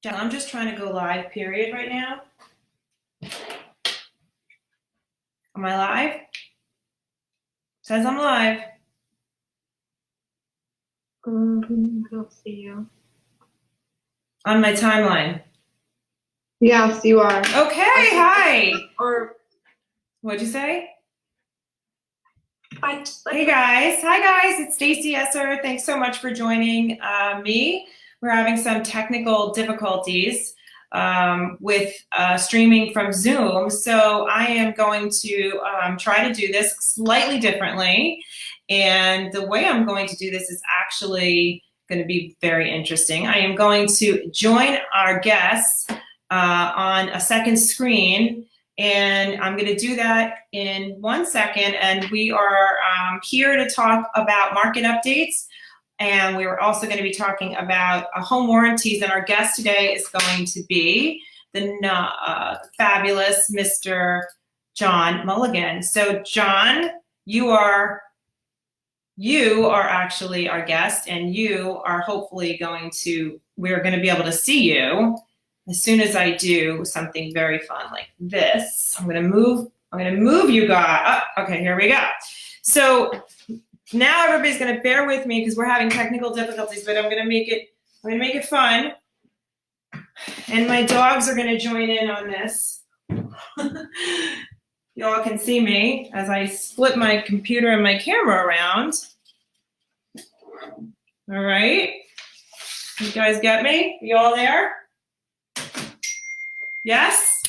John, I'm just trying to go live, period, right now. Am I live? Says I'm live. I don't see you. On my timeline. Yes, you are. Okay, hi. Or What'd you say? Hey guys. Hi guys, it's Stacy Esser. Thanks so much for joining me. We're having some technical difficulties with streaming from Zoom. So I am going to try to do this slightly differently. And the way I'm going to do this is actually going to be very interesting. I am going to join our guests on a second screen. And I'm going to do that in 1 second. And we are here to talk about market updates. And we're also going to be talking about home warranties. And our guest today is going to be the fabulous Mr. John Mulligan. So John, you are actually our guest, and you are hopefully we're going to be able to see you as soon as I do something very fun like this. I'm gonna move you guys. Oh, okay, here we go. So now everybody's gonna bear with me because we're having technical difficulties, but I'm gonna make it fun. And my dogs are gonna join in on this. Y'all can see me as I flip my computer and my camera around. All right. You guys get me? You all there? Yes?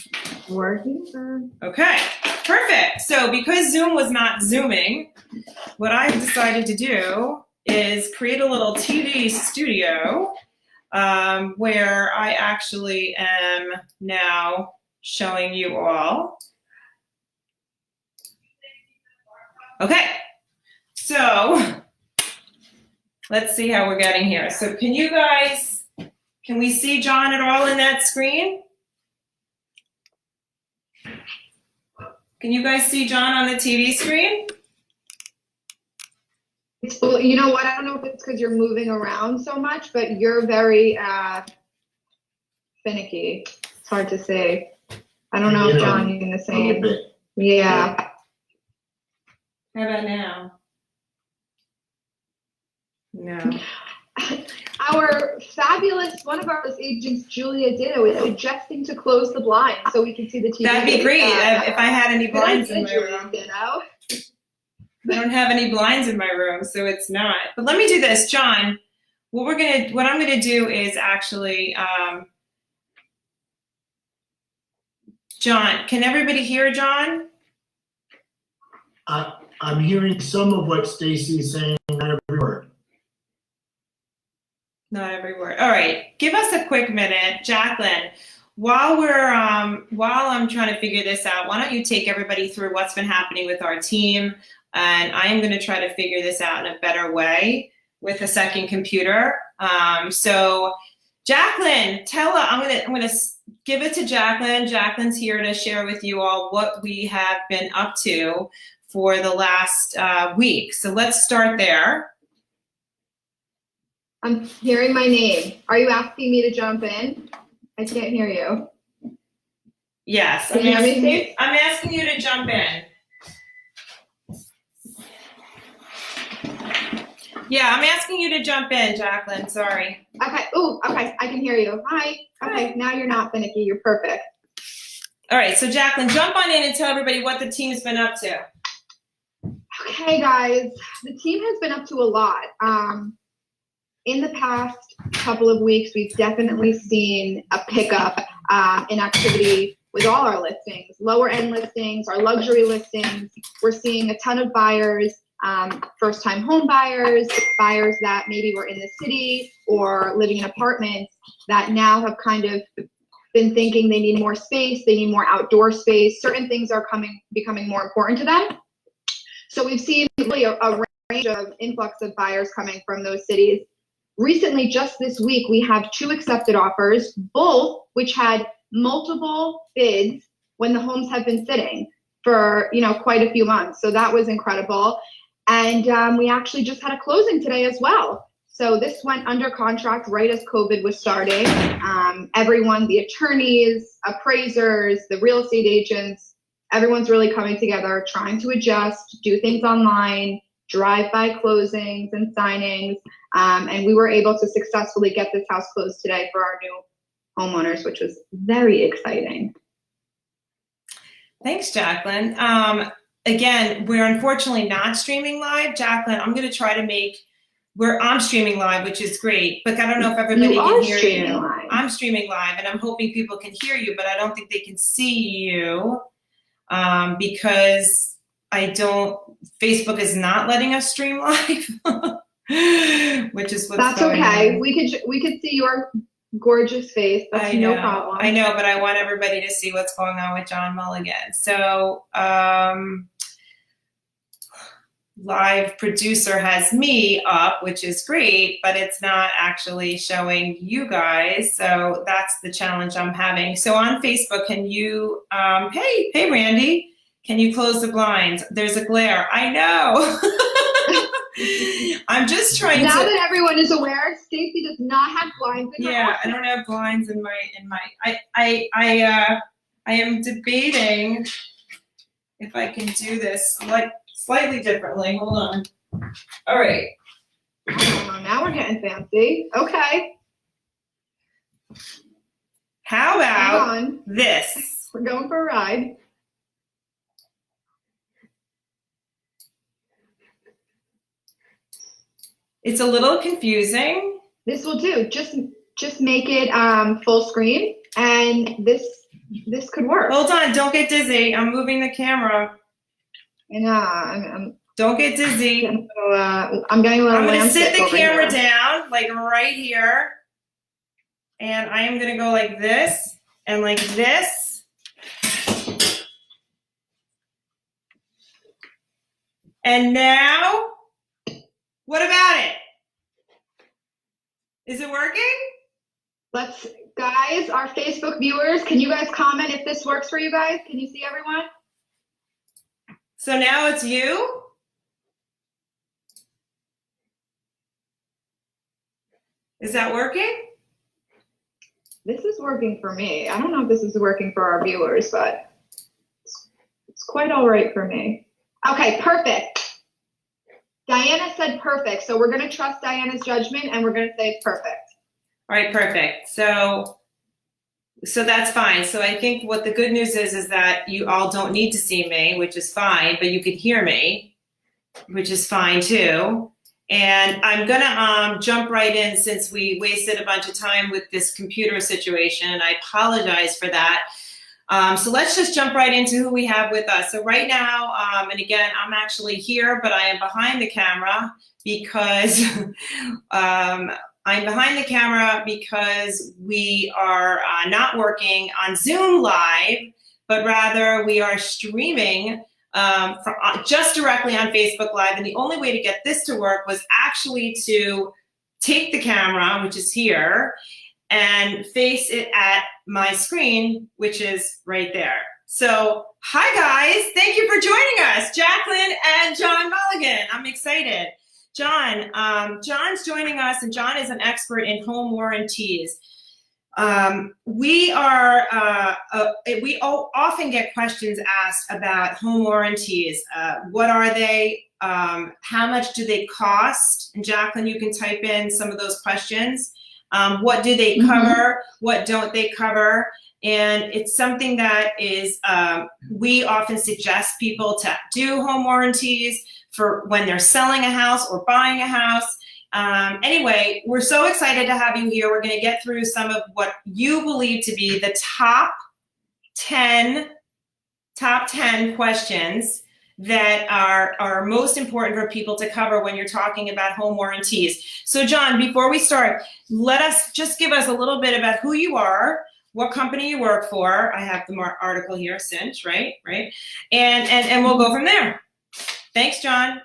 working. Okay, perfect. So because Zoom was not Zooming, what I've decided to do is create a little TV studio where I actually am now showing you all. Okay, so let's see how we're getting here. So can we see John at all in that screen? Can you guys see John on the TV screen? You know what? I don't know if it's because you're moving around so much, but you're very finicky. It's hard to say. I don't know if John, you're in the same. Yeah. How about now? No. Our fabulous, one of our agents, Julia Ditto, is suggesting to close the blinds so we can see the TV. That'd be great if I had any blinds in my Julia room. Ditto. I don't have any blinds in my room, so it's not. But let me do this, John. What I'm gonna do is actually, John, can everybody hear John? I'm hearing some of what Stacy is saying, not every word. Not every word. All right, give us a quick minute, Jacqueline. While I'm trying to figure this out, why don't you take everybody through what's been happening with our team, and I am going to try to figure this out in a better way with a second computer. So, Jacqueline, I'm gonna give it to Jacqueline. Jacqueline's here to share with you all what we have been up to for the last week. So let's start there. I'm hearing my name. Are you asking me to jump in? I can't hear you. Yes, Can you hear me? I'm asking you to jump in. Yeah, I'm asking you to jump in, Jacqueline. Sorry. Okay. Ooh, okay. I can hear you. Hi. Okay. Now you're not finicky. You're perfect. All right. So, Jacqueline, jump on in and tell everybody what the team's been up to. Okay, guys. The team has been up to a lot. In the past couple of weeks, we've definitely seen a pickup in activity with all our listings, lower end listings, our luxury listings. We're seeing a ton of buyers, first-time home buyers, buyers that maybe were in the city or living in apartments that now have kind of been thinking they need more space, they need more outdoor space. Certain things are becoming more important to them. So we've seen really a range of influx of buyers coming from those cities. Recently, just this week, we have 2 accepted offers, both which had multiple bids when the homes have been sitting for quite a few months. So that was incredible. And we actually just had a closing today as well. So this went under contract right as COVID was starting. Everyone, the attorneys, appraisers, the real estate agents, everyone's really coming together, trying to adjust, do things online, drive-by closings and signings. And we were able to successfully get this house closed today for our new homeowners, which was very exciting. Thanks, Jacqueline. Again, we're unfortunately not streaming live. Jacqueline, I'm going to try to make I'm streaming live, which is great, but I don't know if everybody can hear you. Live. I'm streaming live, and I'm hoping people can hear you, but I don't think they can see you because Facebook is not letting us stream live, which is what's That's going okay. on. We could see your gorgeous face. That's no problem. I know, but I want everybody to see what's going on with John Mulligan. So, live producer has me up, which is great, but it's not actually showing you guys. So that's the challenge I'm having. So on Facebook, can you, hey Randy, can you close the blinds? There's a glare. I know. I'm just trying now to. that everyone is aware, Stacy does not have blinds in her Yeah, office. I don't have blinds in my. I am debating if I can do this like slightly differently. Hold on. All right. Oh, now we're getting fancy. Okay. How Hang about on. this? We're going for a ride. It's a little confusing. This will do. Just make it full screen, and this could work. Hold on, don't get dizzy. I'm moving the camera. And I'm Don't get dizzy. getting a little, I'm getting a little. I'm gonna sit lamb sick the over camera here. down, like right here. And I am gonna go like this and like this. And now, what about it? Is it working? Guys, our Facebook viewers, can you guys comment if this works for you guys? Can you see everyone? So now it's you? Is that working? This is working for me. I don't know if this is working for our viewers, but it's quite all right for me. Okay, perfect. Diana said perfect, so we're going to trust Diana's judgment, and we're going to say it's perfect. All right, perfect. So that's fine. So I think what the good news is that you all don't need to see me, which is fine, but you can hear me, which is fine too. And I'm gonna jump right in since we wasted a bunch of time with this computer situation, and I apologize for that. So let's just jump right into who we have with us. So right now, and again, I'm actually here, but I am behind the camera because I'm behind the camera because we are not working on Zoom Live, but rather we are streaming just directly on Facebook Live. And the only way to get this to work was actually to take the camera, which is here, and face it at my screen, which is right there. So, hi guys, thank you for joining us, Jacqueline and John Mulligan. I'm excited. John's joining us, and John is an expert in home warranties. We often get questions asked about home warranties. What are they? How much do they cost? And Jacqueline, you can type in some of those questions. What do they cover? What don't they cover? And it's something that is, we often suggest people to do home warranties for when they're selling a house or buying a house. Anyway, we're so excited to have you here. We're going to get through some of what you believe to be the top 10 questions that are most important for people to cover when you're talking about home warranties. So John, before we start, give us a little bit about who you are, what company you work for. I have the article here, Cinch, right? And we'll go from there. Thanks, John.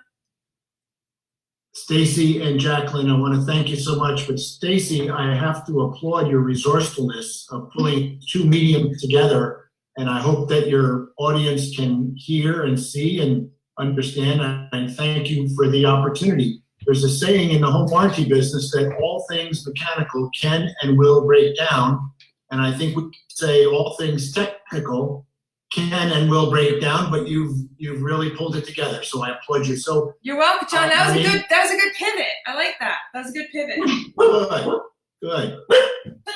Stacy and Jacqueline, I want to thank you so much. But Stacy, I have to applaud your resourcefulness of pulling two mediums together. And I hope that your audience can hear and see and understand. And thank you for the opportunity. There's a saying in the home warranty business that all things mechanical can and will break down. And I think we could say all things technical can and will break down, but you've really pulled it together. So I applaud you. So You're welcome, John. That was a good pivot. I like that. That was a good pivot. Good.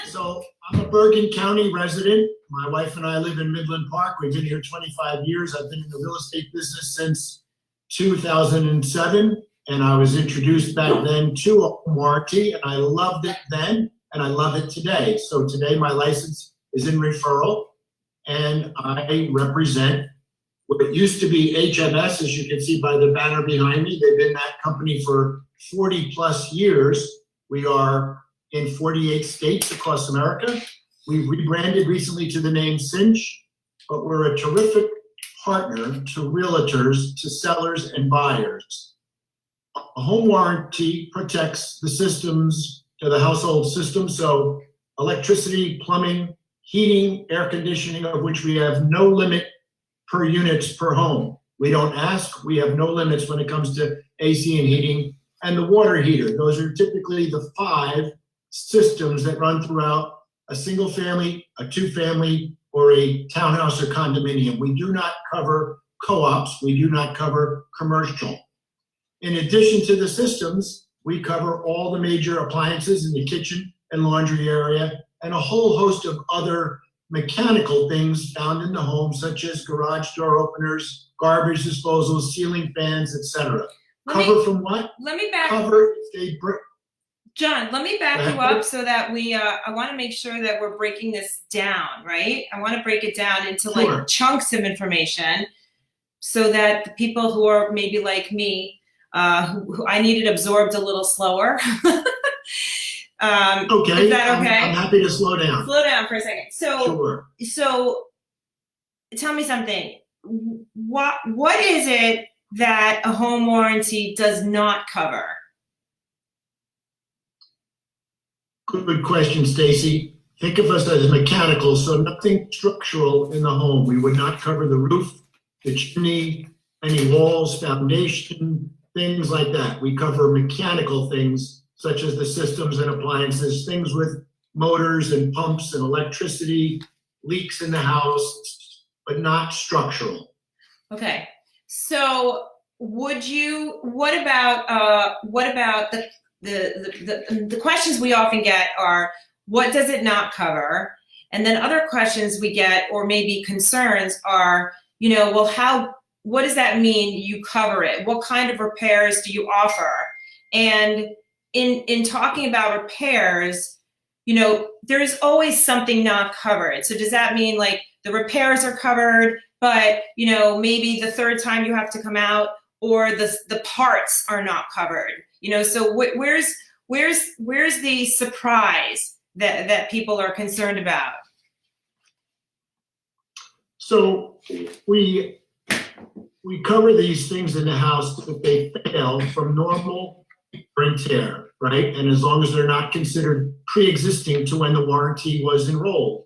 So I'm a Bergen County resident. My wife and I live in Midland Park. We've been here 25 years. I've been in the real estate business since 2007, and I was introduced back then to a home warranty, and I loved it then, and I love it today. So today my license is in referral, and I represent what used to be HMS, as you can see by the banner behind me. They've been that company for 40 plus years. We are in 48 states across America. We've rebranded recently to the name Cinch, but we're a terrific partner to realtors, to sellers and buyers. A home warranty protects the systems to the household system, so electricity, plumbing, heating, air conditioning, of which we have no limit per units per home. We don't ask, we have no limits when it comes to AC and heating, and the water heater. Those are typically the 5 systems that run throughout a single family, a 2-family, or a townhouse or condominium. We do not cover co-ops, we do not cover commercial. In addition to the systems, we cover all the major appliances in the kitchen and laundry area, and a whole host of other mechanical things found in the home, such as garage door openers, garbage disposals, ceiling fans, etc. Cover from what? Let me back. Cover. John, let me back you up so that I want to make sure that we're breaking this down, right? I want to break it down into like chunks of information so that the people who are maybe like me, who I need it absorbed a little slower. Okay. Is that okay? I'm happy to slow down. Slow down for a second. Sure. So tell me something. What is it that a home warranty does not cover? Good question, Stacy. Think of us as mechanical, so nothing structural in the home. We would not cover the roof, the chimney, any walls, foundation, things like that. We cover mechanical things such as the systems and appliances, things with motors and pumps and electricity, leaks in the house, but not structural. Okay. So what about the questions we often get are, what does it not cover? And then other questions we get, or maybe concerns, are, well, what does that mean you cover it? What kind of repairs do you offer? And in talking about repairs, there's always something not covered. So does that mean like the repairs are covered, but maybe the third time you have to come out, or the parts are not covered? So where's the surprise that people are concerned about? So we cover these things in the house if they fail from normal wear and tear, right? And as long as they're not considered pre-existing to when the warranty was enrolled.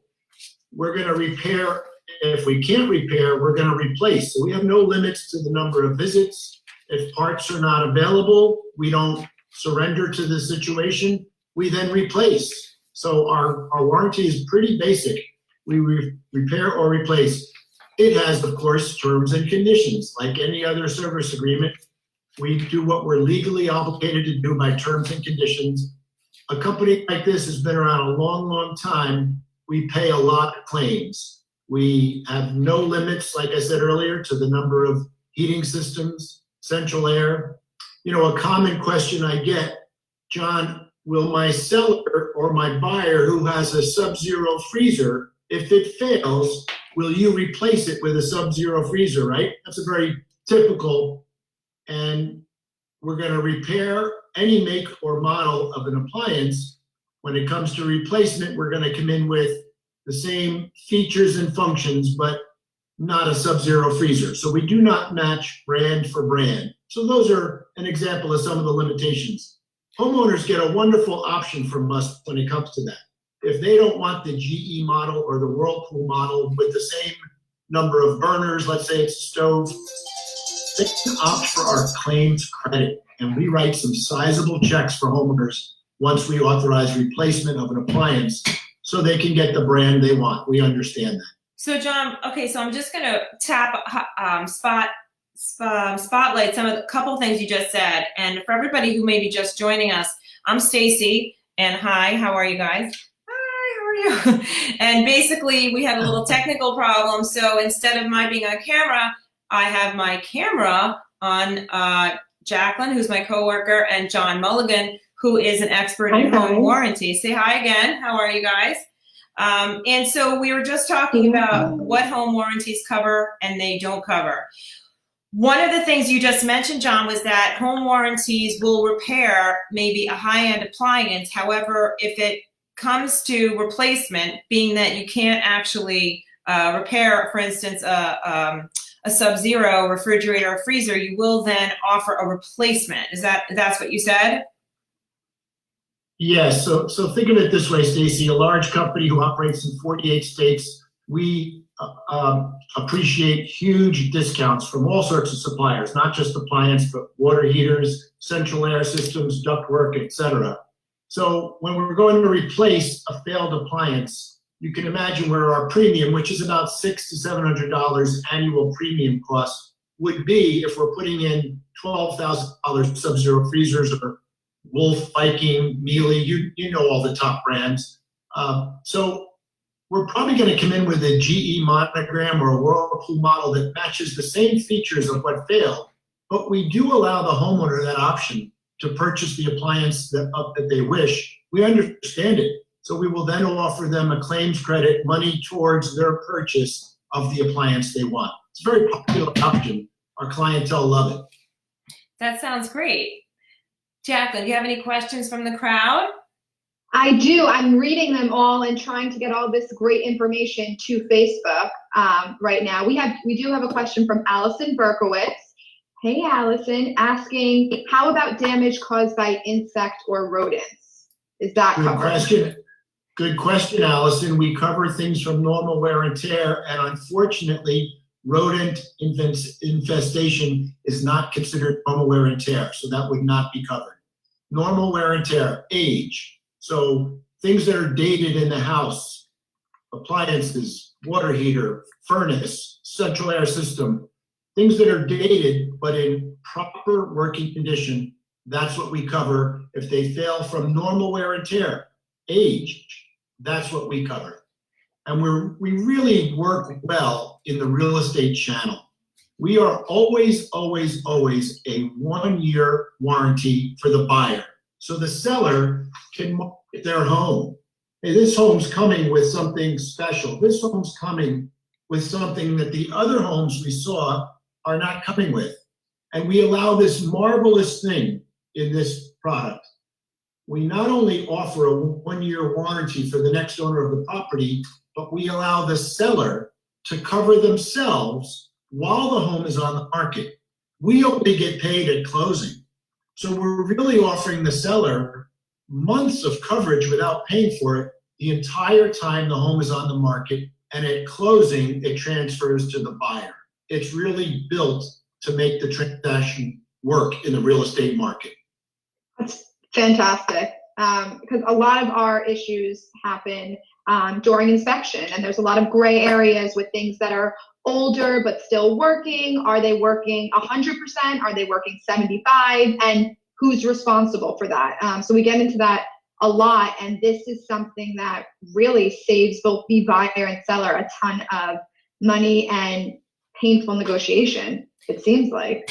We're going to repair. If we can't repair, we're going to replace. So we have no limits to the number of visits. If parts are not available, we don't surrender to the situation. We then replace. So our warranty is pretty basic. We repair or replace. It has, of course, terms and conditions. Like any other service agreement, we do what we're legally obligated to do by terms and conditions. A company like this has been around a long, long time. We pay a lot of claims. We have no limits, like I said earlier, to the number of heating systems, central air. A common question I get, John, will my seller or my buyer who has a sub-zero freezer, if it fails, will you replace it with a sub-zero freezer, right? That's a very typical, and we're going to repair any make or model of an appliance. When it comes to replacement, we're going to come in with the same features and functions, but not a sub-zero freezer. So we do not match brand for brand. So those are an example of some of the limitations. Homeowners get a wonderful option from us when it comes to that. If they don't want the GE model or the Whirlpool model with the same number of burners, let's say it's a stove, opt for our claims credit, and we write some sizable checks for homeowners once we authorize replacement of an appliance so they can get the brand they want. We understand that. So John, okay, so I'm just gonna tap spotlight some of the couple things you just said. And for everybody who may be just joining us, I'm Stacy, and hi, how are you guys? Hi, how are you? And basically we had a little technical problem, so instead of my being on camera, I have my camera on Jacqueline, who's my coworker, and John Mulligan, who is an expert in home warranty. Say hi again. How are you guys? And so we were just talking about what home warranties cover and they don't cover. One of the things you just mentioned, John, was that home warranties will repair maybe a high-end appliance. However, if it comes to replacement, being that you can't actually repair, for instance, a Sub-Zero refrigerator or freezer, you will then offer a replacement. That's what you said? Yes, so think of it this way, Stacy. A large company who operates in 48 states, we appreciate huge discounts from all sorts of suppliers, not just appliance, but water heaters, central air systems, ductwork, etc. So when we're going to replace a failed appliance, you can imagine where our premium, which is about $600 to $700 annual premium cost, would be if we're putting in $12,000 Sub-Zero freezers or Wolf, Viking, Miele, you know all the top brands. So we're probably going to come in with a GE monogram or a Whirlpool model that matches the same features of what failed, but we do allow the homeowner that option to purchase the appliance that they wish. We understand it. So we will then offer them a claims credit, money towards their purchase of the appliance they want. It's a very popular option. Our clientele love it. That sounds great. Jacqueline, do you have any questions from the crowd? I do. I'm reading them all and trying to get all this great information to Facebook right now. We do have a question from Allison Berkowitz. Hey, Allison, asking, how about damage caused by insect or rodents? Is that covered? Good question, Allison. We cover things from normal wear and tear, and unfortunately, rodent infestation is not considered normal wear and tear, so that would not be covered. Normal wear and tear, age. So things that are dated in the house, appliances, water heater, furnace, central air system, things that are dated but in proper working condition, that's what we cover. If they fail from normal wear and tear, age, that's what we cover. And we really work well in the real estate channel. We are always, always, always a 1-year warranty for the buyer. So the seller can market their home. Hey, this home's coming with something special. This home's coming with something that the other homes we saw are not coming with. And we allow this marvelous thing in this product. We not only offer a 1-year warranty for the next owner of the property, but we allow the seller to cover themselves while the home is on the market. We only get paid at closing. So we're really offering the seller months of coverage without paying for it the entire time the home is on the market, and at closing, it transfers to the buyer. It's really built to make the transaction work in the real estate market. That's fantastic, because a lot of our issues happen during inspection, and there's a lot of gray areas with things that are older but still working. Are they working 100%? Are they working 75%? And who's responsible for that? So we get into that a lot, and this is something that really saves both the buyer and seller a ton of money and painful negotiation, it seems like.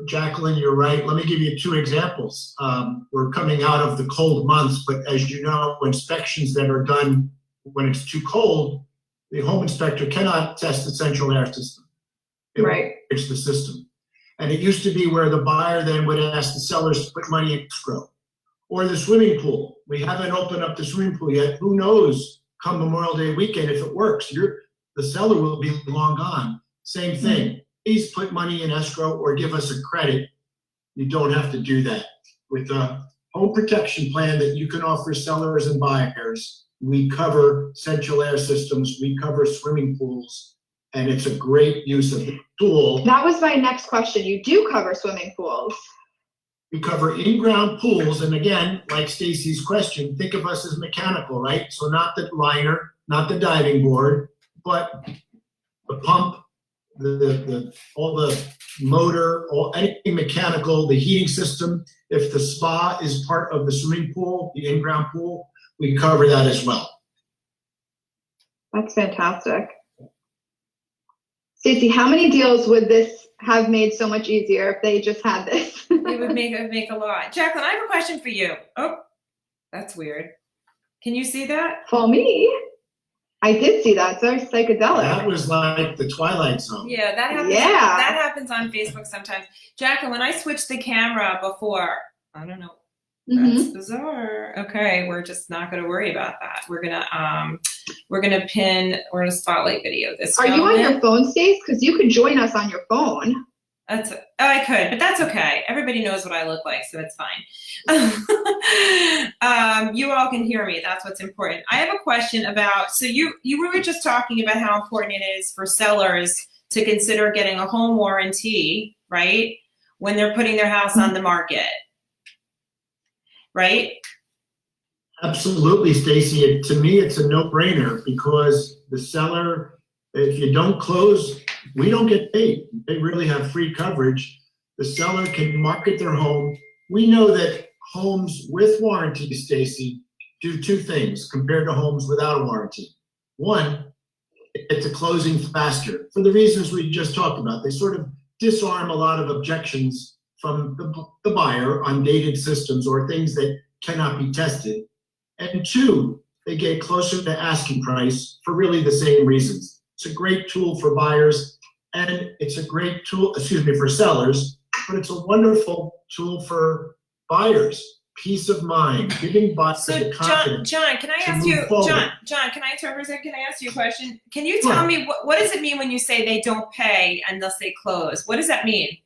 Jacqueline, you're right. Let me give you 2 examples. We're coming out of the cold months, but as you know, inspections that are done when it's too cold, the home inspector cannot test the central air system. It's the system. And it used to be where the buyer then would ask the sellers to put money in escrow. Or the swimming pool. We haven't opened up the swimming pool yet. Who knows, come Memorial Day weekend, if it works, the seller will be long gone. Same thing. Please put money in escrow or give us a credit. You don't have to do that. With the home protection plan that you can offer sellers and buyers, we cover central air systems, we cover swimming pools, and it's a great use of the tool. That was my next question. You do cover swimming pools. We cover in-ground pools, and again, like Stacy's question, think of us as mechanical, right? So not the liner, not the diving board, but the pump, all the motor, anything mechanical, the heating system. If the spa is part of the swimming pool, the in-ground pool, we cover that as well. That's fantastic. Stacy, how many deals would this have made so much easier if they just had this? It would make a lot. Jacqueline, I have a question for you. Oh, that's weird. Can you see that? For me, I did see that. It's very psychedelic. That was like the Twilight Zone. Yeah, that happens. Yeah. That happens on Facebook sometimes. Jacqueline, when I switched the camera before, I don't know. That's bizarre. Okay, we're just not going to worry about that. We're gonna spotlight video this. Are you on your phone, Stace? Because you could join us on your phone. I could, but that's okay. Everybody knows what I look like, so it's fine. You all can hear me. That's what's important. I have a question about, so you were just talking about how important it is for sellers to consider getting a home warranty, right? When they're putting their house on the market, right? Absolutely, Stacy. To me, it's a no-brainer because the seller, if you don't close, we don't get paid. They really have free coverage. The seller can market their home. We know that homes with warranty, Stacy, do two things compared to homes without a warranty. One, it's a closing faster for the reasons we just talked about. They sort of disarm a lot of objections from the buyer on dated systems or things that cannot be tested. And two, they get closer to asking price for really the same reasons. It's a great tool for buyers, and it's a great tool, for sellers, but it's a wonderful tool for buyers. Peace of mind, giving buyers the confidence. John, can I ask you, John, can I interrupt for a second? Can I ask you a question? Can you tell me what does it mean when you say they don't pay unless they close? What does that mean?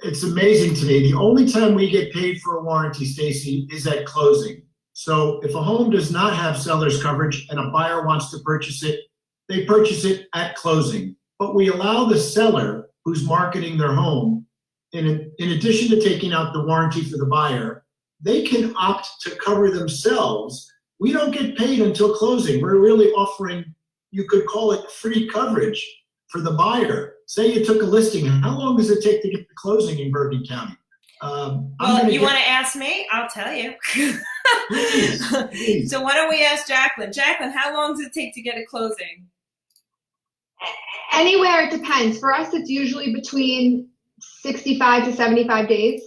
It's amazing to me. The only time we get paid for a warranty, Stacy, is at closing. So if a home does not have seller's coverage and a buyer wants to purchase it, they purchase it at closing. But we allow the seller who's marketing their home, in addition to taking out the warranty for the buyer, they can opt to cover themselves. We don't get paid until closing. We're really offering, you could call it free coverage for the buyer. Say you took a listing, how long does it take to get to closing in Bergen County? Well, you want to ask me? I'll tell you. Please. So why don't we ask Jacqueline? Jacqueline, how long does it take to get a closing? Anywhere, it depends. For us, it's usually between 65 to 75 days.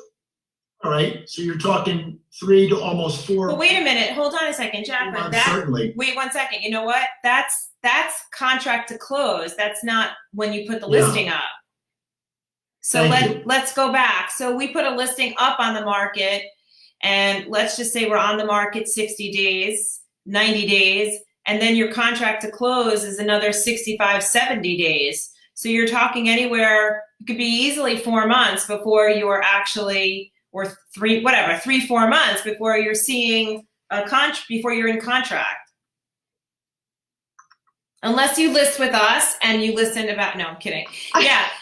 All right, so you're talking 3 to almost 4. But wait a minute. Hold on a second, Jacqueline. Certainly. Wait 1 second. You know what? That's contract to close. That's not when you put the listing up. So let's go back. So we put a listing up on the market, and let's just say we're on the market 60 days, 90 days, and then your contract to close is another 65, 70 days. So you're talking anywhere, it could be easily 4 months before you're actually, or 3, 4 months before you're seeing before you're in contract. Unless you list with us and you listen about, no, I'm kidding.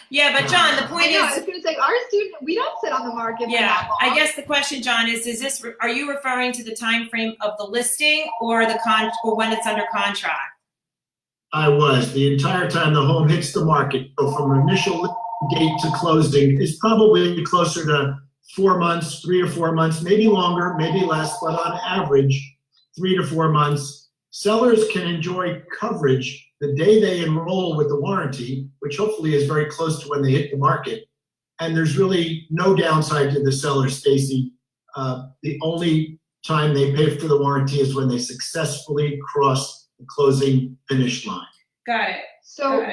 Yeah, but John, the point is. I was going to say, our student, we don't sit on the market for that long. I guess the question, John, is this, are you referring to the time frame of the listing or or when it's under contract? I was. The entire time the home hits the market, so from initial date to closing is probably closer to 4 months, 3 to 4 months, maybe longer, maybe less, but on average, 3 to 4 months. Sellers can enjoy coverage the day they enroll with the warranty, which hopefully is very close to when they hit the market. And there's really no downside to the seller, Stacy. The only time they pay for the warranty is when they successfully cross the closing finish line. Got it. So,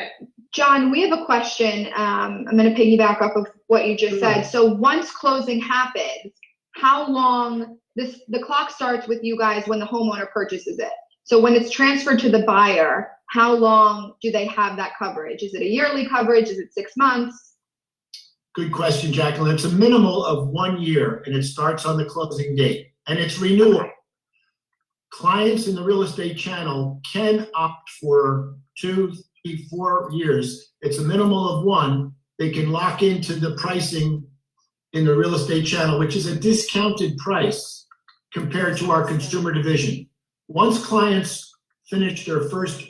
John, we have a question. I'm going to piggyback off of what you just said. So once closing happens, how long, the clock starts with you guys when the homeowner purchases it. So when it's transferred to the buyer, how long do they have that coverage? Is it a yearly coverage? Is it 6 months? Good question, Jacqueline. It's a minimal of 1 year, and it starts on the closing date, and it's renewal. Clients in the real estate channel can opt for 2, 4 years. It's a minimal of 1. They can lock into the pricing in the real estate channel, which is a discounted price compared to our consumer division. Once clients finish their first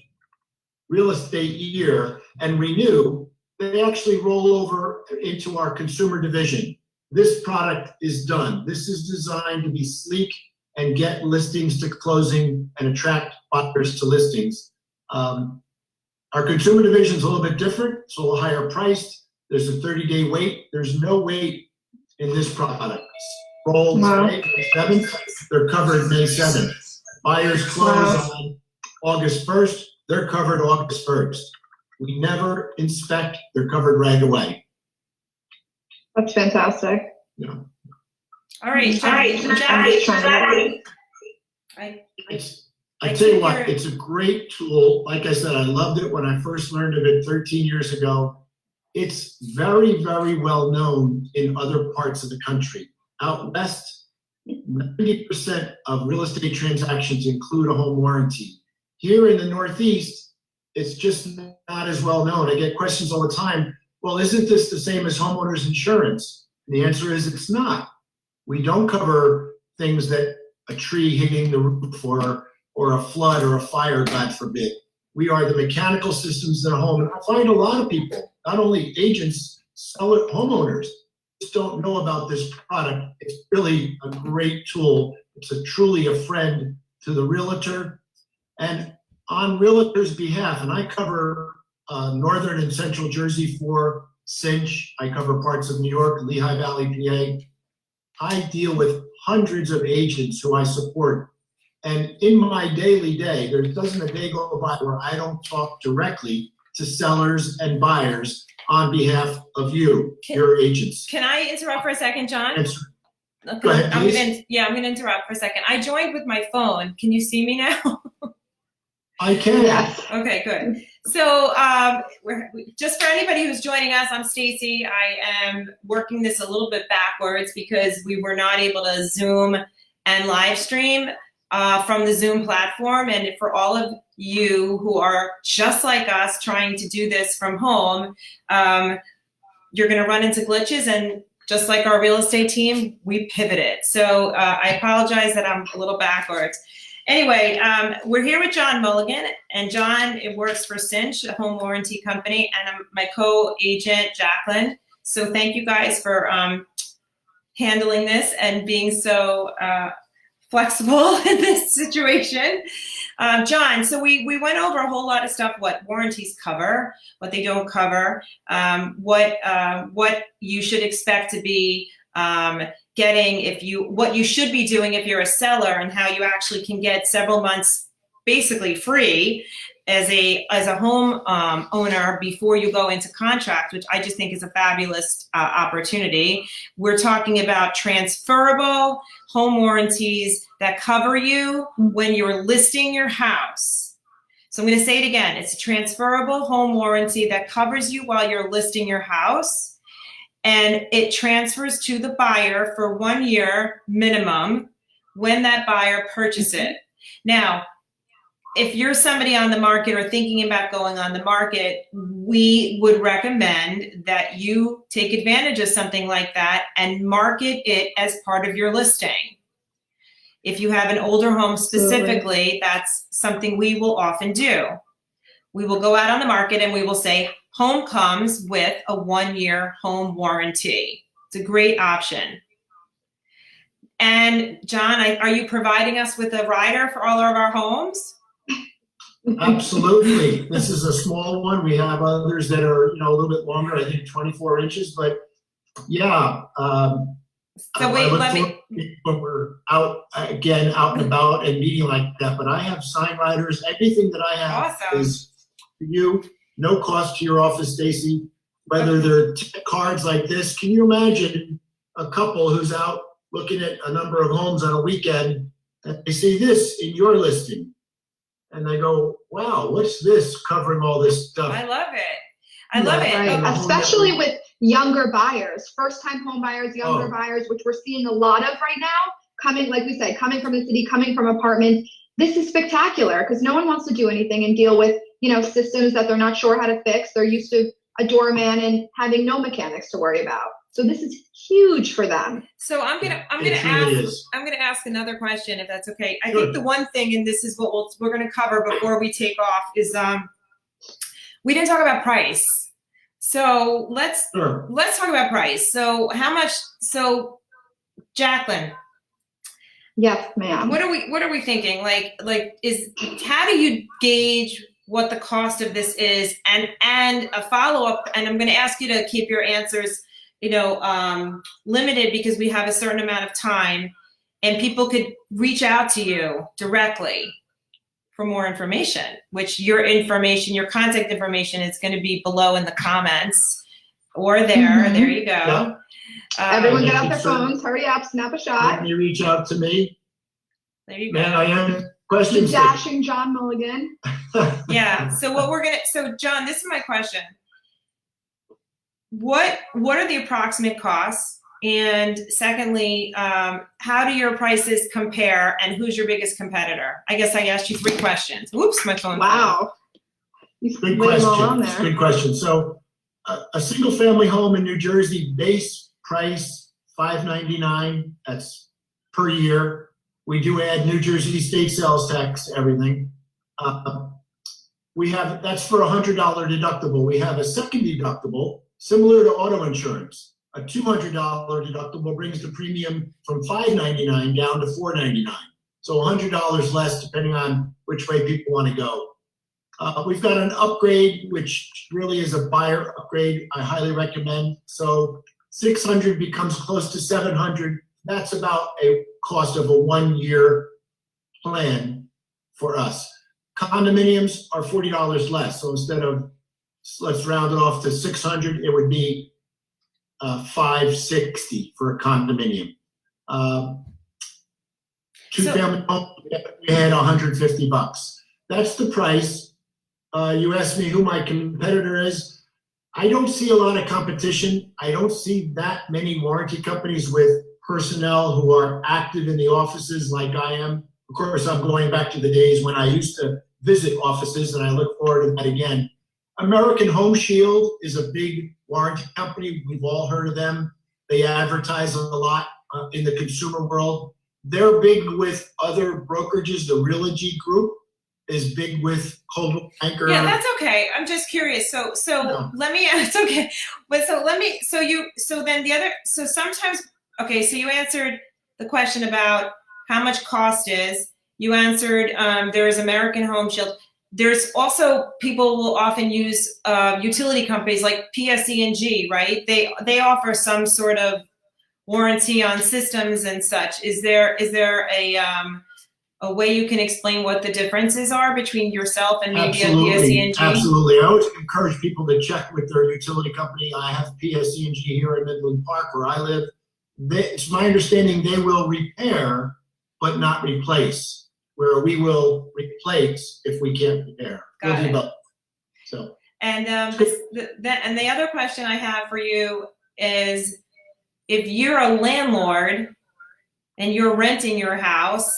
real estate year and renew, they actually roll over into our consumer division. This product is done. This is designed to be sleek and get listings to closing and attract buyers to listings. Our consumer division is a little bit different. It's a little higher priced. There's a 30-day wait. There's no wait in this product. Roll May 7th, they're covered May 7th. Buyers close on August 1st, they're covered August 1st. We never inspect, they're covered right away. That's fantastic. Yeah. All right, I'm just trying to. I tell you what, it's a great tool. Like I said, I loved it when I first learned of it 13 years ago. It's very, very well known in other parts of the country. Out west, 90% of real estate transactions include a home warranty. Here in the Northeast, it's just not as well known. I get questions all the time. Well, isn't this the same as homeowners insurance? And the answer is it's not. We don't cover things that a tree hitting the roof or a flood or a fire, God forbid. We are the mechanical systems in a home. And I find a lot of people, not only agents, homeowners, just don't know about this product. It's really a great tool. It's truly a friend to the realtor. And on realtors' behalf, and I cover northern and central Jersey for Cinch. I cover parts of New York, Lehigh Valley, PA. I deal with hundreds of agents who I support. And in my daily day, there doesn't a day go by where I don't talk directly to sellers and buyers on behalf of you, your agents. Can I interrupt for a second, John? Go ahead, I'm going to interrupt for a second. I joined with my phone. Can you see me now? I can. Yes. Okay, good. So just for anybody who's joining us, I'm Stacy. I am working this a little bit backwards because we were not able to Zoom and live stream from the Zoom platform. And for all of you who are just like us trying to do this from home, you're going to run into glitches. And just like our real estate team, we pivoted. So I apologize that I'm a little backwards. Anyway, we're here with John Mulligan, and John works for Cinch, a home warranty company, and I'm my co-agent, Jacqueline. So thank you guys for handling this and being so flexible in this situation. John, so we went over a whole lot of stuff, what warranties cover, what they don't cover, what you should expect to be getting what you should be doing if you're a seller, and how you actually can get several months basically free as a home owner before you go into contract, which I just think is a fabulous opportunity. We're talking about transferable home warranties that cover you when you're listing your house. So I'm going to say it again. It's a transferable home warranty that covers you while you're listing your house. And it transfers to the buyer for 1 year minimum when that buyer purchases it. Now, if you're somebody on the market or thinking about going on the market, we would recommend that you take advantage of something like that and market it as part of your listing. If you have an older home specifically, that's something we will often do. We will go out on the market and we will say, home comes with a 1 year home warranty. It's a great option. And John, are you providing us with a rider for all of our homes? Absolutely. This is a small one. We have others that are, a little bit longer, I think 24 inches, but yeah. So wait, when we're out and about and meeting like that, but I have sign riders. Everything that I have is for you. No cost to your office, Stacy. Whether they're cards like this, can you imagine a couple who's out looking at a number of homes on a weekend and they see this in your listing, and they go, "Wow, what's this covering all this stuff?" I love it. I love it. Right. Especially with younger buyers, first-time home buyers, younger buyers, which we're seeing a lot of right now. Coming, like we said, coming from the city, coming from apartments. This is spectacular because no one wants to do anything and deal with systems that they're not sure how to fix. They're used to a doorman and having no mechanics to worry about. So this is huge for them. So I'm gonna ask another question, if that's okay. I Sure. think the one thing, and this is what we're gonna cover before we take off, is we didn't talk about price. So let's talk about price. So how much? So Jacqueline. Yes, ma'am. What are we thinking? How do you gauge what the cost of this is? And a follow-up, and I'm going to ask you to keep your answers, limited, because we have a certain amount of time, and people could reach out to you directly for more information, which your contact information is going to be below in the comments or there. Mm-hmm. There you go. Yeah. Everyone get out their phones, hurry up, snap a shot. Can you reach out to me? There you go. Man, I have questions. The dashing John Mulligan. Yeah. So John, this is my question. What are the approximate costs? And secondly, how do your prices compare, and who's your biggest competitor? I guess I asked you 3 questions. Oops, my phone. Wow. Good question. Good question. So a single family home in New Jersey, base price $599. That's per year. We do add New Jersey state sales tax, everything. That's for $100 deductible. We have a second deductible, similar to auto insurance. A $200 deductible brings the premium from $599 down to $499. So $100 less, depending on which way people want to go. We've got an upgrade, which really is a buyer upgrade. I highly recommend. So $600 becomes close to $700. That's about a cost of a 1-year plan for us. Condominiums are $40 less. So instead of, let's round it off to $600, it would be $560 for a condominium. Two-family home, we had $150. That's the price. You asked me who my competitor is. I don't see a lot of competition. I don't see that many warranty companies with personnel who are active in the offices like I am. Of course, I'm going back to the days when I used to visit offices, and I look forward to that again. American Home Shield is a big warranty company. We've all heard of them. They advertise a lot in the consumer world. They're big with other brokerages. The Realty Group is big with Coldwell Banker. Yeah, that's okay. I'm just curious. So No. let me, it's okay. But sometimes, okay, so you answered the question about how much cost is. You answered there's American Home Shield. There's also, people will often use utility companies like PSE&G, right? They offer some sort of warranty on systems and such. Is there a way you can explain what the differences are between yourself and maybe a PSE&G? Absolutely. I always encourage people to check with their utility company. I have PSE&G here in Midland Park where I live. It's my understanding they will repair but not replace, where we will replace if we can't repair. Got it. Both. So. And the other question I have for you is, if you're a landlord and you're renting your house,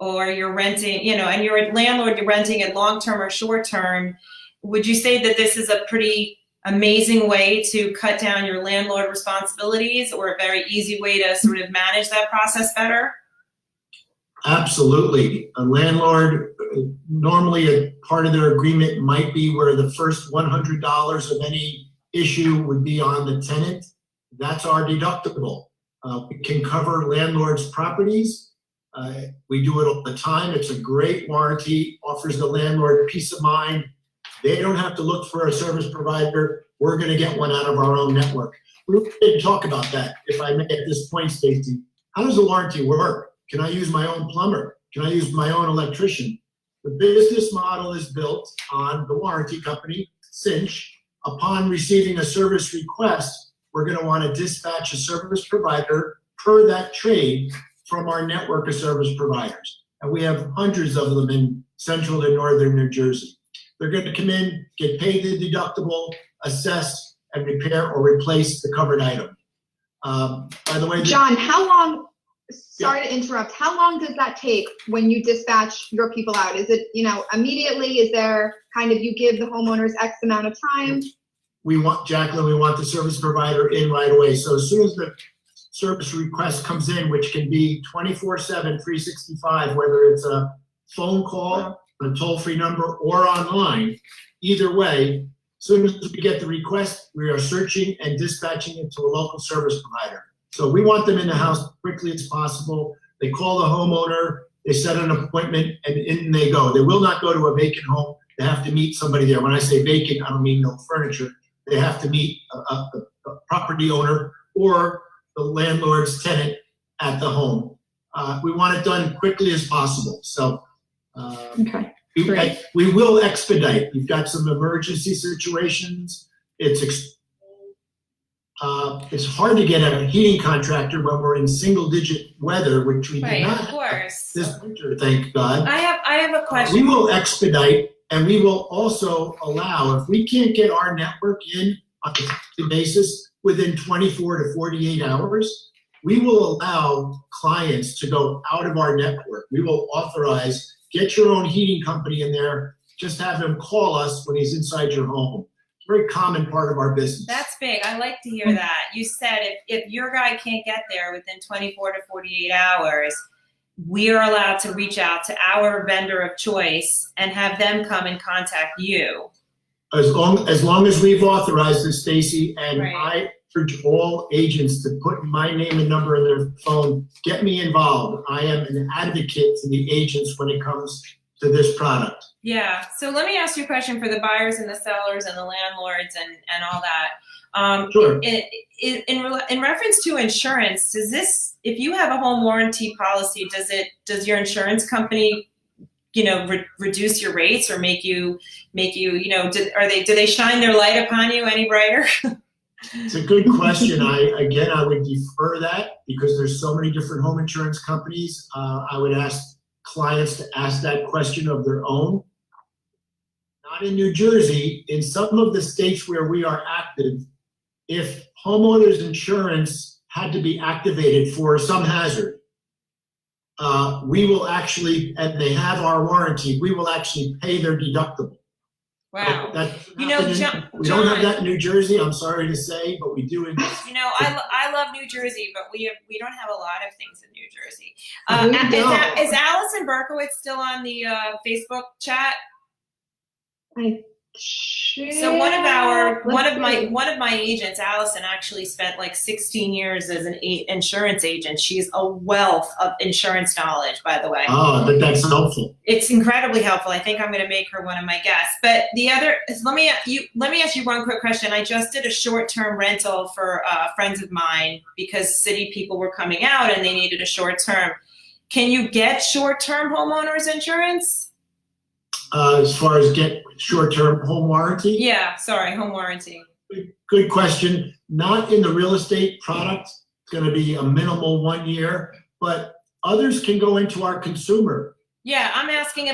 or you're renting, and you're a landlord, you're renting it long-term or short-term, would you say that this is a pretty amazing way to cut down your landlord responsibilities, or a very easy way to sort of manage that process better? Absolutely. A landlord, normally a part of their agreement might be where the first $100 of any issue would be on the tenant. That's our deductible. We can cover landlords' properties. We do it all the time. It's a great warranty, offers the landlord peace of mind. They don't have to look for a service provider. We're going to get one out of our own network. We didn't talk about that, if I may, at this point, Stacy. How does a warranty work? Can I use my own plumber? Can I use my own electrician? The business model is built on the warranty company, Cinch. Upon receiving a service request, we're going to want to dispatch a service provider per that trade from our network of service providers. And we have hundreds of them in central and northern New Jersey. They're going to come in, get paid the deductible, assess, and repair or replace the covered item. By the way, John, how long sorry to interrupt. How long does that take when you dispatch your people out? Is it, immediately? Is there kind of, you give the homeowners X amount of time? Jacqueline, we want the service provider in right away. So as soon as the service request comes in, which can be 24/7, 365, whether it's a phone call, a toll-free number, or online, either way, as soon as we get the request, we are searching and dispatching it to a local service provider. So we want them in the house as quickly as possible. They call the homeowner, they set an appointment, and in they go. They will not go to a vacant home. They have to meet somebody there. When I say vacant, I don't mean no furniture. They have to meet a property owner or the landlord's tenant at the home. We want it done quickly as possible. So Okay. Great. we will expedite. We've got some emergency situations. It's hard to get a heating contractor when we're in single-digit weather, which we did not Of course. this winter, thank God. I have a question. We will expedite, and we will also allow, if we can't get our network in on a daily basis within 24 to 48 hours, we will allow clients to go out of our network. We will authorize, get your own heating company in there, just have him call us when he's inside your home. It's a very common part of our business. That's big. I like to hear that. You said if your guy can't get there within 24 to 48 hours, we're allowed to reach out to our vendor of choice and have them come and contact you. As long as we've authorized it, Stacy, and Right. I urge all agents to put my name and number in their phone, get me involved. I am an advocate to the agents when it comes to this product. Yeah. So let me ask you a question for the buyers and the sellers and the landlords and all that. Sure. In reference to insurance, does this, if you have a home warranty policy, does your insurance company, reduce your rates or make you, do they shine their light upon you any brighter? It's a good question. I would defer that because there's so many different home insurance companies. I would ask clients to ask that question of their own. Not in New Jersey, in some of the states where we are active, if homeowners insurance had to be activated for some hazard, we will actually, and they have our warranty, we will actually pay their deductible. Wow. We don't have that in New Jersey, I'm sorry to say, but we do in I love New Jersey, but we don't have a lot of things in New Jersey. Is Allison Berkowitz still on the Facebook chat? So one of my agents, Allison, actually spent like 16 years as an insurance agent. She's a wealth of insurance knowledge, by the way. Oh, but that's helpful. It's incredibly helpful. I think I'm going to make her one of my guests. But the other is, let me ask you one quick question. I just did a short-term rental for friends of mine because city people were coming out and they needed a short-term. Can you get short-term homeowners insurance? As far as get short-term home warranty? Yeah, sorry, home warranty. Good question. Not in the real estate product. It's going to be a minimal 1 year, but others can go into our consumer. Yeah, I'm asking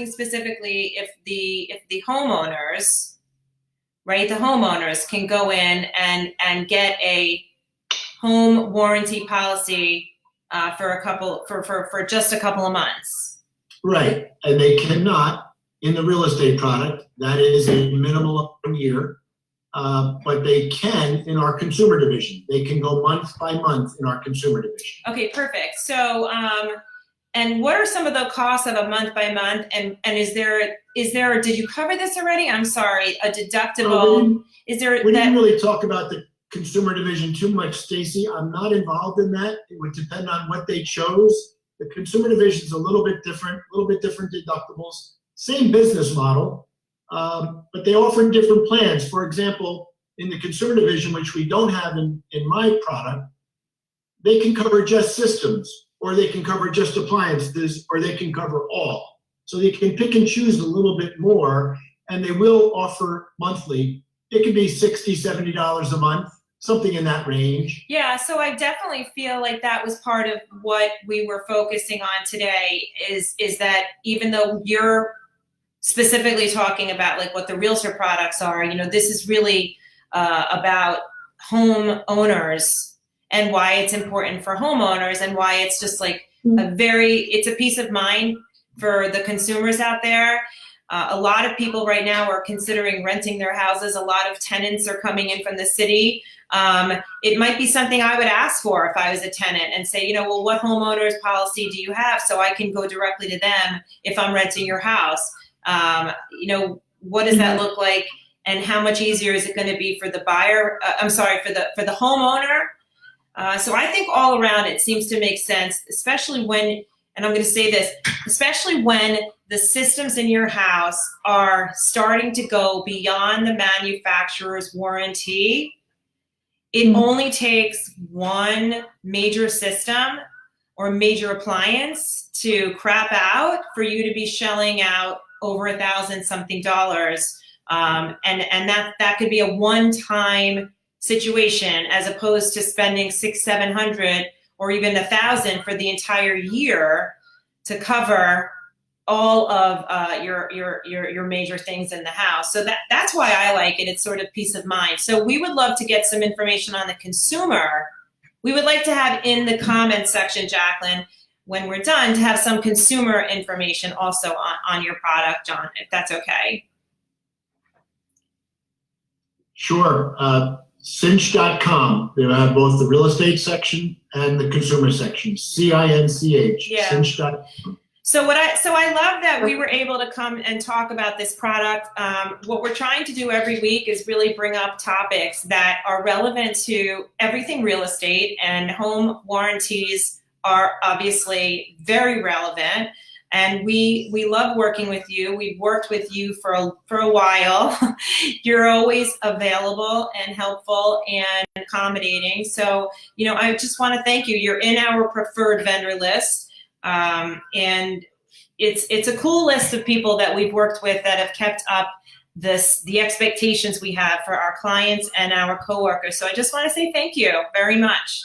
specifically if the homeowners, right? The homeowners can go in and get a home warranty policy for just a couple of months. Right, and they cannot in the real estate product. That is a minimal of 1 year, but they can in our consumer division. They can go month by month in our consumer division. Okay, perfect. So, and what are some of the costs of a month by month? And is there? Did you cover this already? I'm sorry, a deductible. We didn't really talk about the consumer division too much, Stacy. I'm not involved in that. It would depend on what they chose. The consumer division is a little bit different deductibles, same business model, but they offer different plans. For example, in the consumer division, which we don't have in my product, they can cover just systems, or they can cover just appliances, or they can cover all. So they can pick and choose a little bit more, and they will offer monthly. It could be $60, $70 a month. Something in that range. Yeah, so I definitely feel like that was part of what we were focusing on today is that even though you're specifically talking about like what the realtor products are, this is really about home owners and why it's important for homeowners and why it's just like it's a peace of mind for the consumers out there. A lot of people right now are considering renting their houses. A lot of tenants are coming in from the city. It might be something I would ask for if I was a tenant and say, well, what homeowners policy do you have so I can go directly to them if I'm renting your house? What does that look like, and how much easier is it going to be for the buyer? For the homeowner. So I think all around it seems to make sense, especially when, and I'm going to say this, especially when the systems in your house are starting to go beyond the manufacturer's warranty. It only takes one major system or major appliance to crap out for you to be shelling out over $1,000-something. And that could be a one-time situation as opposed to spending $600-700 or even $1,000 for the entire year to cover all of your major things in the house. So that's why I like it. It's sort of peace of mind. So we would love to get some information on the consumer. We would like to have in the comments section, Jacqueline, when we're done, to have some consumer information also on your product, John, if that's okay. Sure. Cinch.com. They have both the real estate section and the consumer section. CINCH. Yeah. Cinch.com. So I love that we were able to come and talk about this product. What we're trying to do every week is really bring up topics that are relevant to everything real estate, and home warranties are obviously very relevant. And we love working with you. We've worked with you for a while. You're always available and helpful and accommodating. So, I just want to thank you. You're in our preferred vendor list. And it's a cool list of people that we've worked with that have kept up the expectations we have for our clients and our coworkers. So I just want to say thank you very much.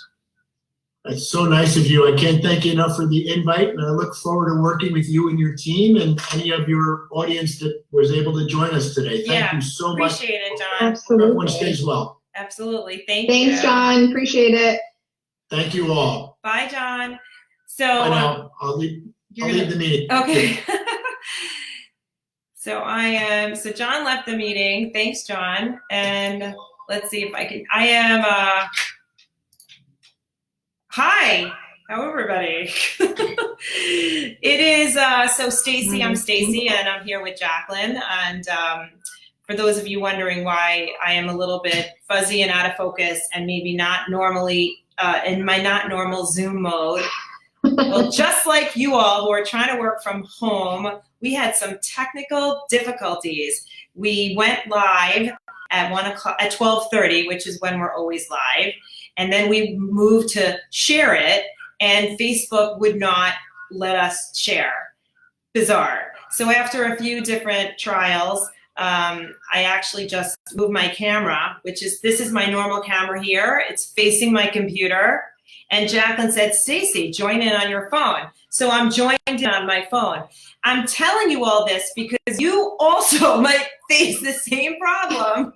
That's so nice of you. I can't thank you enough for the invite, and I look forward to working with you and your team and any of your audience that was able to join us today. Thank you so much. Appreciate it, John. Absolutely. Everyone stays well. Absolutely. Thank you. Thanks, John. Appreciate it. Thank you all. Bye, John. So Bye now. I'll leave the meeting. Okay. So John left the meeting. Thanks, John. And let's see if I can, hi, how everybody? It is, so Stacy, I'm Stacy, and I'm here with Jacqueline. And for those of you wondering why I am a little bit fuzzy and out of focus and maybe not normally in my not normal Zoom mode, well, just like you all who are trying to work from home, we had some technical difficulties. We went live at 12:30, which is when we're always live. And then we moved to share it, and Facebook would not let us share. Bizarre. So after a few different trials, I actually just moved my camera, this is my normal camera here. It's facing my computer. And Jacqueline said, Stacy, join in on your phone. So I'm joined in on my phone. I'm telling you all this because you also might face the same problem.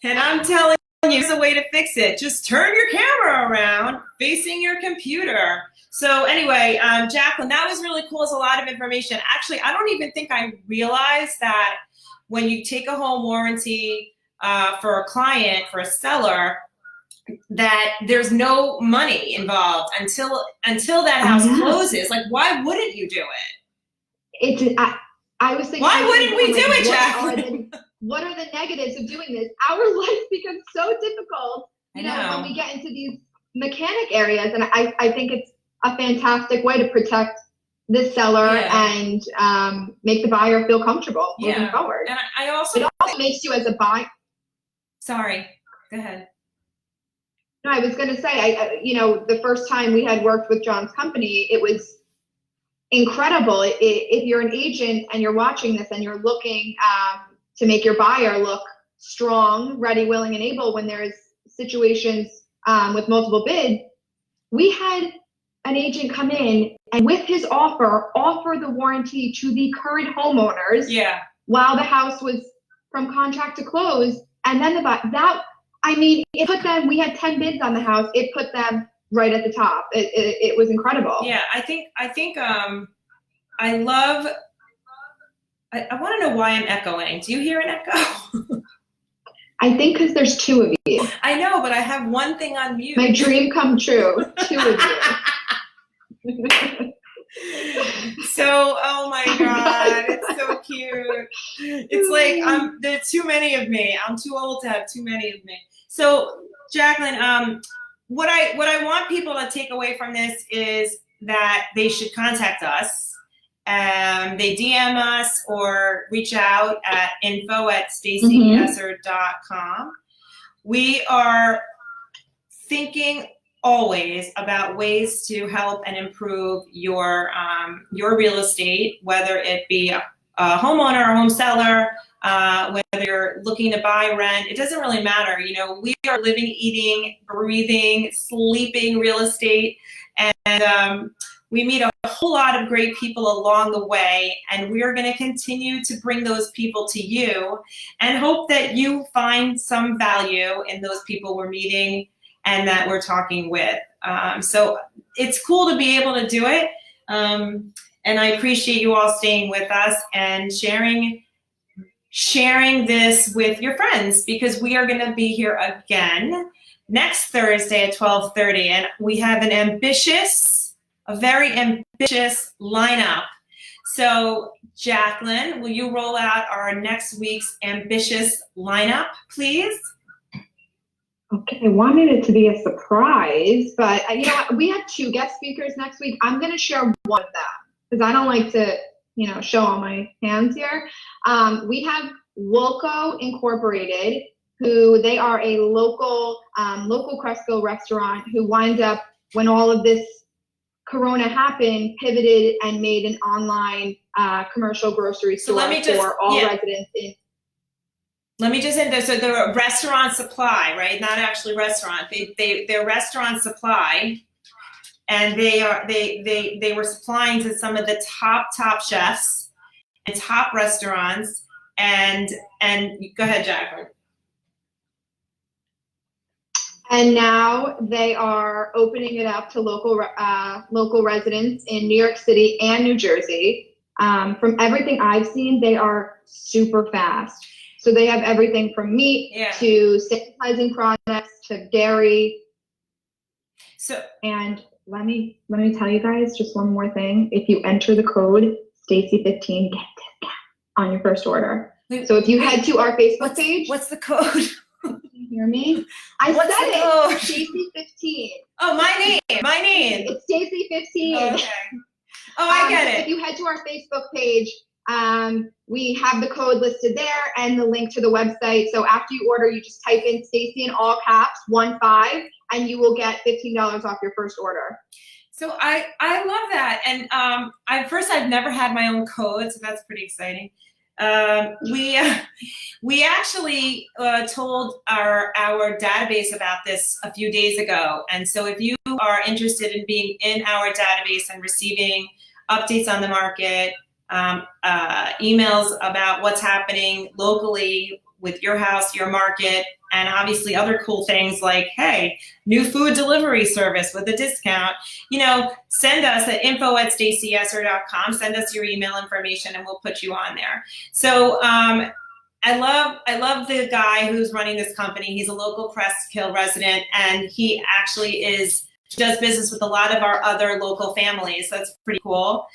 And I'm telling you, there's a way to fix it. Just turn your camera around facing your computer. So anyway, Jacqueline, that was really cool. It's a lot of information. Actually, I don't even think I realized that when you take a home warranty for a client, for a seller, that there's no money involved until that house closes. Like, why wouldn't you do it? I was thinking, why wouldn't we do it, Jacqueline? What are the negatives of doing this? Our life becomes so difficult, when we get into these mechanic areas. And I think it's a fantastic way to protect the seller and make the buyer feel comfortable moving forward. And it also makes you as a buyer. Sorry, go ahead. No, I was going to say, the first time we had worked with John's company, it was incredible. If you're an agent and you're watching this and you're looking to make your buyer look strong, ready, willing, and able when there's situations with multiple bids, we had an agent come in and with his offer the warranty to the current homeowners while the house was from contract to close. And then I mean, it put them, we had 10 bids on the house. It put them right at the top. It was incredible. Yeah, I think I love, I want to know why I'm echoing. Do you hear an echo? I think because there's two of you. I know, but I have one thing on mute. My dream come true. Two of you. So, oh my God, it's so cute. It's like there's too many of me. I'm too old to have too many of me. So, Jacqueline, what I want people to take away from this is that they should contact us. They DM us or reach out at info@stacyesser.com. We are thinking always about ways to help and improve your real estate, whether it be a homeowner or home seller, whether you're looking to buy, rent, it doesn't really matter. You know, we are living, eating, breathing, sleeping real estate, and we meet a whole lot of great people along the way, and we are going to continue to bring those people to you and hope that you find some value in those people we're meeting and that we're talking with. So it's cool to be able to do it. And I appreciate you all staying with us and sharing this with your friends, because we are going to be here again next Thursday at 12:30. And we have a very ambitious lineup. So Jacqueline, will you roll out our next week's ambitious lineup, please? Okay, I wanted it to be a surprise, but you know what? We have two guest speakers next week. I'm going to share one of them because I don't like to, show all my hands here. We have Wilco Incorporated, who they are a local Cresco restaurant who wind up, when all of this Corona happened, pivoted and made an online commercial grocery store for all residents in. Let me just end there. So they're a restaurant supply, right? Not actually restaurant. They're restaurant supply, and they were supplying to some of the top chefs and top restaurants. And go ahead, Jacqueline. And now they are opening it up to local residents in New York City and New Jersey. From everything I've seen, they are super fast. So they have everything from meat to sanitizing products to dairy. And let me tell you guys just one more thing. If you enter the code Stacy15, get a discount on your first order. So if you head to our Facebook page. What's the code? Can you hear me? I What's said the it. code? Stacy15. Oh, my name. It's Stacy15. Okay. Oh, I get it. If you head to our Facebook page, we have the code listed there and the link to the website. So after you order, you just type in Stacy in all caps 15, and you will get $15 off your first order. So I love that. And I've never had my own code, so that's pretty exciting. We actually told our database about this a few days ago. And so if you are interested in being in our database and receiving updates on the market, emails about what's happening locally with your house, your market, and obviously other cool things like, hey, new food delivery service with a discount, send us at info@stacyesser.com, send us your email information and we'll put you on there. So I love the guy who's running this company. He's a local Crest Hill resident, and he actually does business with a lot of our other local families. So that's pretty cool.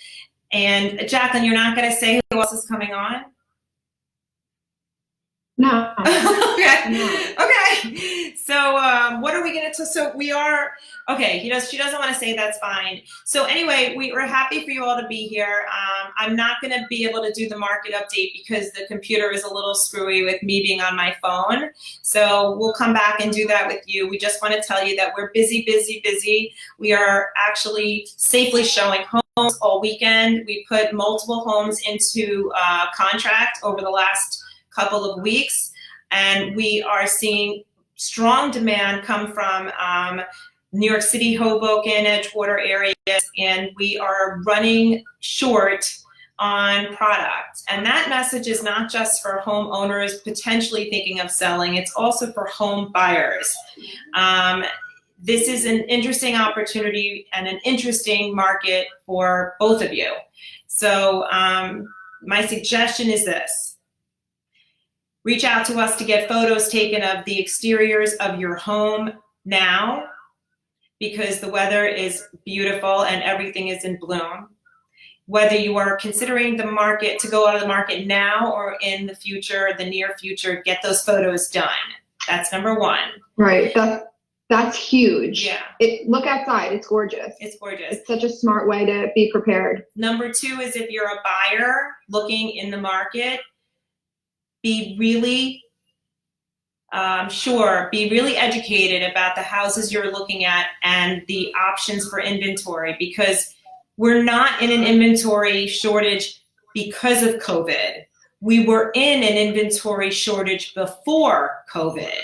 And Jacqueline, you're not going to say who else is coming on? No. Okay. No. Okay. So what are we going to? So we are. Okay. She doesn't want to say. That's fine. So anyway, we were happy for you all to be here. I'm not going to be able to do the market update because the computer is a little screwy with me being on my phone. So we'll come back and do that with you. We just want to tell you that we're busy. We are actually safely showing homes all weekend. We put multiple homes into contract over the last couple of weeks, and we are seeing strong demand come from New York City, Hoboken, Edgewater areas, and we are running short on product. And that message is not just for homeowners potentially thinking of selling, it's also for home buyers. This is an interesting opportunity and an interesting market for both of you. So my suggestion is this. Reach out to us to get photos taken of the exteriors of your home now, because the weather is beautiful and everything is in bloom. Whether you are considering the market to go out of the market now or in the future, the near future, get those photos done. That's number one. Right. That's huge. Yeah. Look outside. It's gorgeous. It's gorgeous. It's such a smart way to be prepared. Number two is, if you're a buyer looking in the market, be really be really educated about the houses you're looking at and the options for inventory, because we're not in an inventory shortage because of COVID. We were in an inventory shortage before COVID,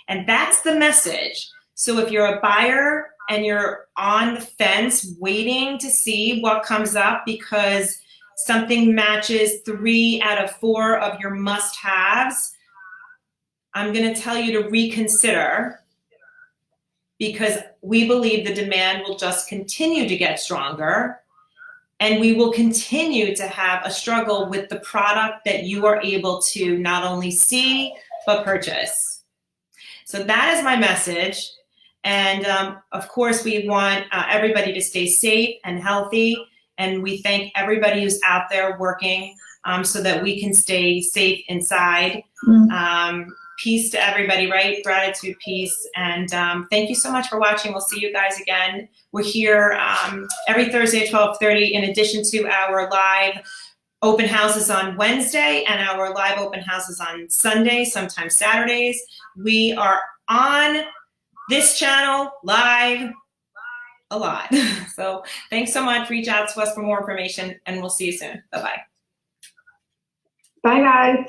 and that's the message. So if you're a buyer and you're on the fence waiting to see what comes up because something matches 3 out of 4 of your must-haves, I'm going to tell you to reconsider, because we believe the demand will just continue to get stronger, and we will continue to have a struggle with the product that you are able to not only see, but purchase. So that is my message. And of course, we want everybody to stay safe and healthy. And we thank everybody who's out there working so that we can stay safe inside. Peace to everybody, right? Gratitude, peace. And thank you so much for watching. We'll see you guys again. We're here every Thursday at 12:30, in addition to our live open houses on Wednesday and our live open houses on Sunday, sometimes Saturdays. We are on this channel live a lot. So thanks so much. Reach out to us for more information, and we'll see you soon. Bye-bye. Bye, guys.